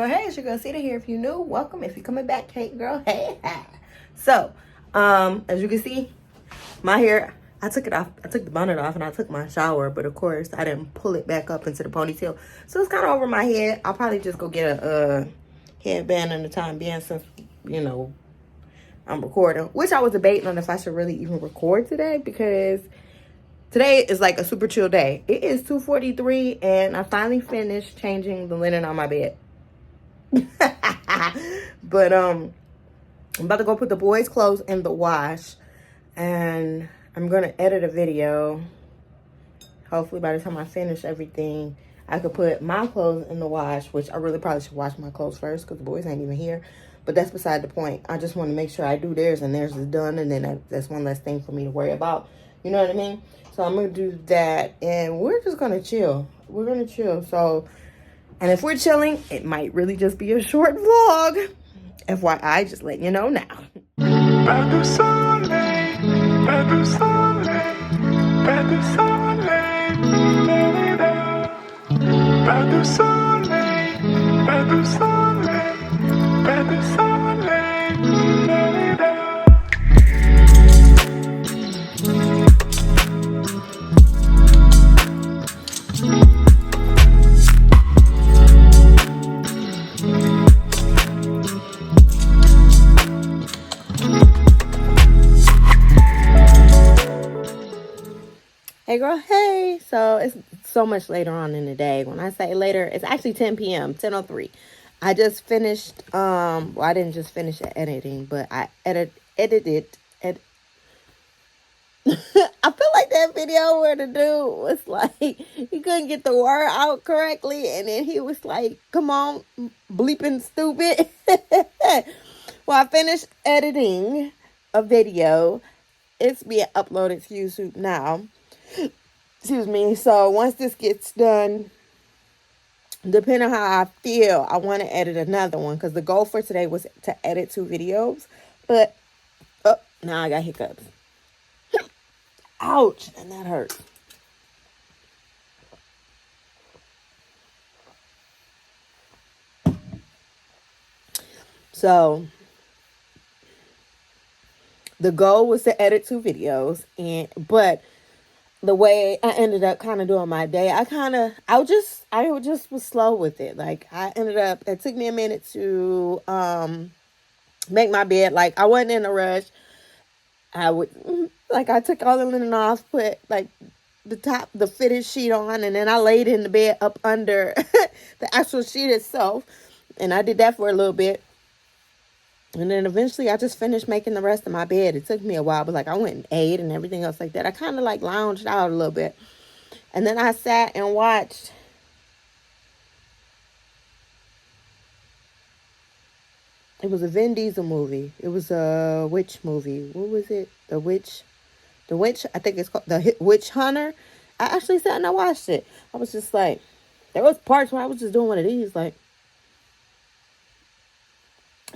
girl, hey, it's your girl Cita here. If you're new, welcome. If you're coming back, hey girl, hey. So, as you can see, my hair, I took it off. I took the bonnet off and I took my shower, but of course I didn't pull it back up into the ponytail. So it's kind of over my head. I'll probably just go get a headband in the time being, since, you know, I'm recording, which I was debating on if I should really even record today, because today is like a super chill day. It is 2:43 and I finally finished changing the linen on my bed. But I'm about to go put the boys' clothes in the wash, and I'm gonna edit a video. Hopefully by the time I finish everything, I could put my clothes in the wash, which I really probably should wash my clothes first because the boys ain't even here. But that's beside the point. I just want to make sure I do theirs and theirs is done, and then that's one less thing for me to worry about. You know what I mean? So I'm gonna do that, and we're just gonna chill. We're gonna chill. So, and if we're chilling, it might really just be a short vlog. FYI, just letting you know now. Hey girl, hey. So it's so much later on in the day. When I say later, it's actually 10 p.m., 10:03. I just finished, well, I didn't just finish editing, but I edited. I feel like that video where the dude was like, he couldn't get the word out correctly, and then he was like, come on, bleeping stupid. Well, I finished editing a video. It's being uploaded to YouTube now. Excuse me. So once this gets done, depending on how I feel, I want to edit another one, because the goal for today was to edit 2 videos. But now I got hiccups. Ouch, and that hurts. So the goal was to edit 2 videos, but the way I ended up kind of doing my day, I just was slow with it. Like, it took me a minute to make my bed. Like, I wasn't in a rush. I took all the linen off, put like the fitted sheet on, and then I laid in the bed up under the actual sheet itself. And I did that for a little bit. And then eventually I just finished making the rest of my bed. It took me a while, but like I went and ate and everything else like that. I kind of like lounged out a little bit. And then I sat and watched it was a Vin Diesel movie. It was a witch movie. What was it? The witch, I think it's called The Witch Hunter. I actually sat and I watched it. I was just like, there was parts where I was just doing one of these, like,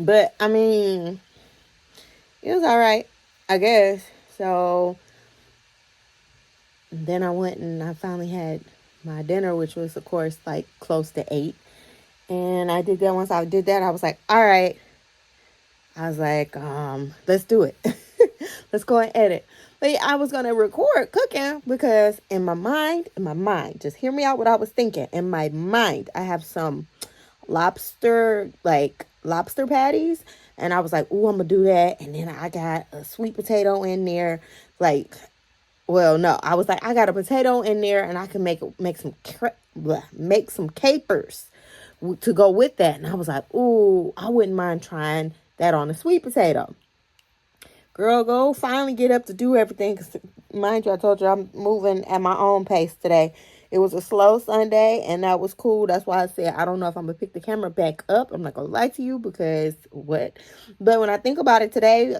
but I mean, it was all right, I guess. So then I went and I finally had my dinner, which was, of course, like close to 8. And I did that. Once I did that, I was like, all right. I was like, let's do it. Let's go and edit. But yeah, I was going to record cooking because in my mind, just hear me out what I was thinking. In my mind, I have some lobster patties, and I was like, oh, I'm gonna do that. And then I got a sweet potato in there. I was like, I got a potato in there, and I can make some capers to go with that. And I was like, ooh, I wouldn't mind trying that on a sweet potato. Girl, go finally get up to do everything, because mind you, I told you I'm moving at my own pace today. It was a slow Sunday, and that was cool. That's why I said I don't know if I'm going to pick the camera back up. I'm not going to lie to you, because what? But when I think about it today,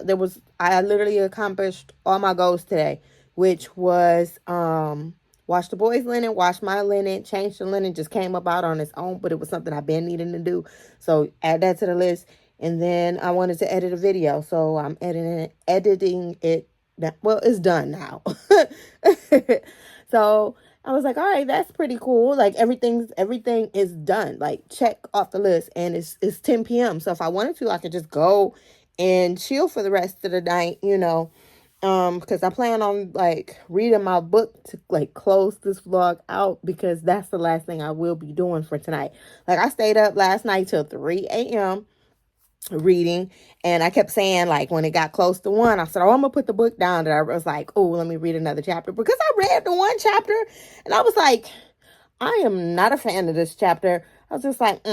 I literally accomplished all my goals today, which was wash the boys' linen, wash my linen, change the linen. Just came about on its own, but it was something I've been needing to do. So add that to the list. And then I wanted to edit a video, so I'm editing it. Well, it's done now. So I was like, all right, that's pretty cool. Like everything is done. Like check off the list, and it's 10 p.m. So if I wanted to, I could just go and chill for the rest of the night, because I plan on like reading my book to like close this vlog out, because that's the last thing I will be doing for tonight. Like I stayed up last night till 3 a.m. reading, and I kept saying, like, when it got close to 1, I said, oh, I'm gonna put the book down. And I was like, oh, let me read another chapter, because I read the one chapter and I was like, I am not a fan of this chapter. I was just like,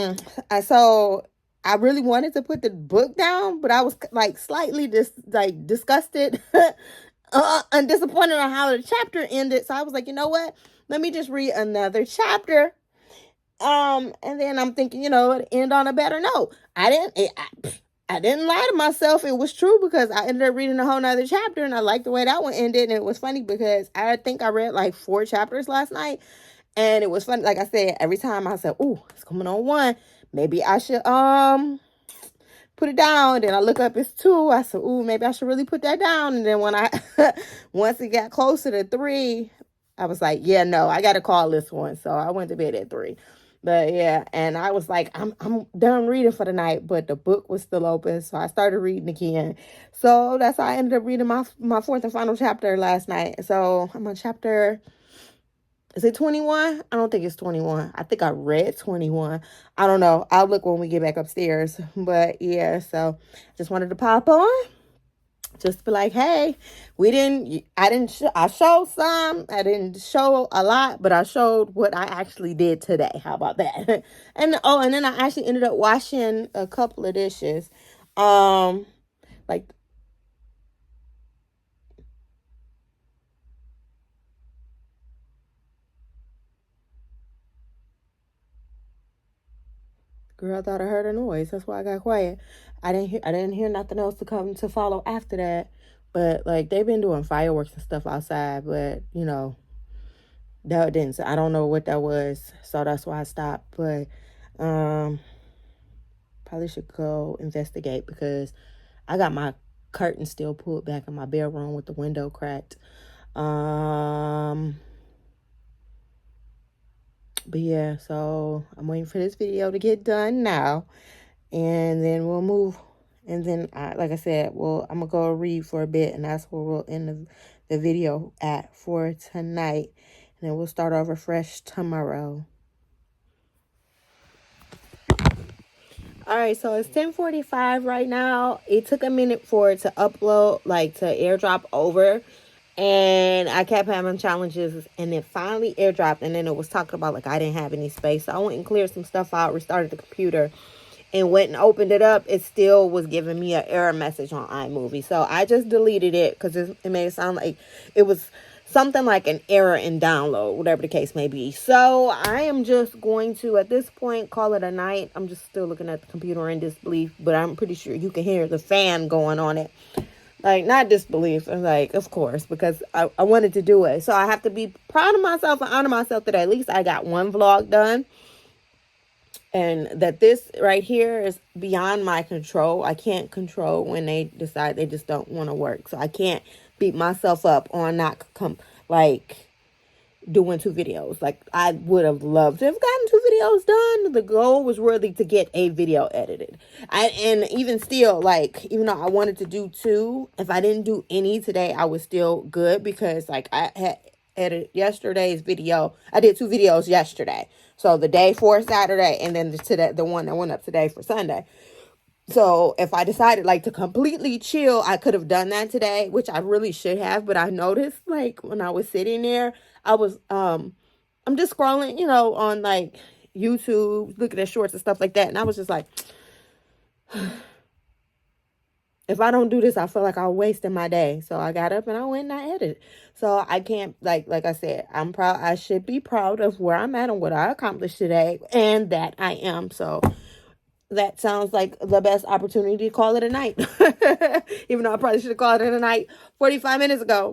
so I really wanted to put the book down, but I was like slightly disgusted and disappointed on how the chapter ended. So I was like, you know what, let me just read another chapter. And then I'm thinking, it'd end on a better note. I didn't lie to myself. It was true, because I ended up reading a whole nother chapter, and I liked the way that one ended. And it was funny because I think I read like 4 chapters last night, and it was funny. Like I said, every time I said, "Ooh, it's coming on 1. Maybe I should put it down." Then I look up, it's 2. I said, "Ooh, maybe I should really put that down." And then when once it got closer to 3, I was like, "Yeah, no, I got to call this one." So I went to bed at 3. But yeah, and I was like, I'm done reading for the night, but the book was still open, so I started reading again. So that's how I ended up reading my 4th and final chapter last night. So I'm on chapter, is it 21? I don't think it's 21. I think I read 21. I don't know. I'll look when we get back upstairs. But yeah, so just wanted to pop on. Just be like, hey, I showed some. I didn't show a lot, but I showed what I actually did today. How about that? And then I actually ended up washing a couple of dishes. Like, girl, I thought I heard a noise. That's why I got quiet. I didn't hear nothing else to come to follow after that. But like, they've been doing fireworks and stuff outside, but that didn't. I don't know what that was, so that's why I stopped. But probably should go investigate, because I got my curtain still pulled back in my bedroom with the window cracked. But yeah, so I'm waiting for this video to get done now, and then we'll move. And then, like I said, I'm gonna go read for a bit, and that's where we'll end the video at for tonight. And then we'll start over fresh tomorrow. All right, so it's 10:45 right now. It took a minute for it to upload, like to airdrop over. And I kept having challenges, and it finally airdropped. And then it was talking about like I didn't have any space. So I went and cleared some stuff out, restarted the computer, and went and opened it up. It still was giving me an error message on iMovie. So I just deleted it, because it made it sound like it was something like an error in download, whatever the case may be. So I am just going to, at this point, call it a night. I'm just still looking at the computer in disbelief, but I'm pretty sure you can hear the fan going on it. Like, not disbelief, like, of course, because I wanted to do it. So I have to be proud of myself and honor myself that at least I got one vlog done. And that this right here is beyond my control. I can't control when they decide they just don't want to work. So I can't beat myself up on not doing 2 videos. Like, I would have loved to have gotten 2 videos done. The goal was really to get a video edited. And even still, like, even though I wanted to do 2, if I didn't do any today, I was still good, because like I had edited yesterday's video. I did 2 videos yesterday. So the day for Saturday, and then the one that went up today for Sunday. So if I decided like to completely chill, I could have done that today, which I really should have. But I noticed, like, when I was sitting there, I was I'm just scrolling, on like YouTube, looking at shorts and stuff like that. And I was just like, if I don't do this, I feel like I'm wasting my day. So I got up and I went and I edited. So I can't, like I said, I'm proud. I should be proud of where I'm at and what I accomplished today, and that I am. So that sounds like the best opportunity to call it a night. Even though I probably should have called it a night 45 minutes ago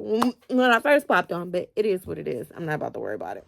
when I first popped on. But it is what it is. I'm not about to worry about it.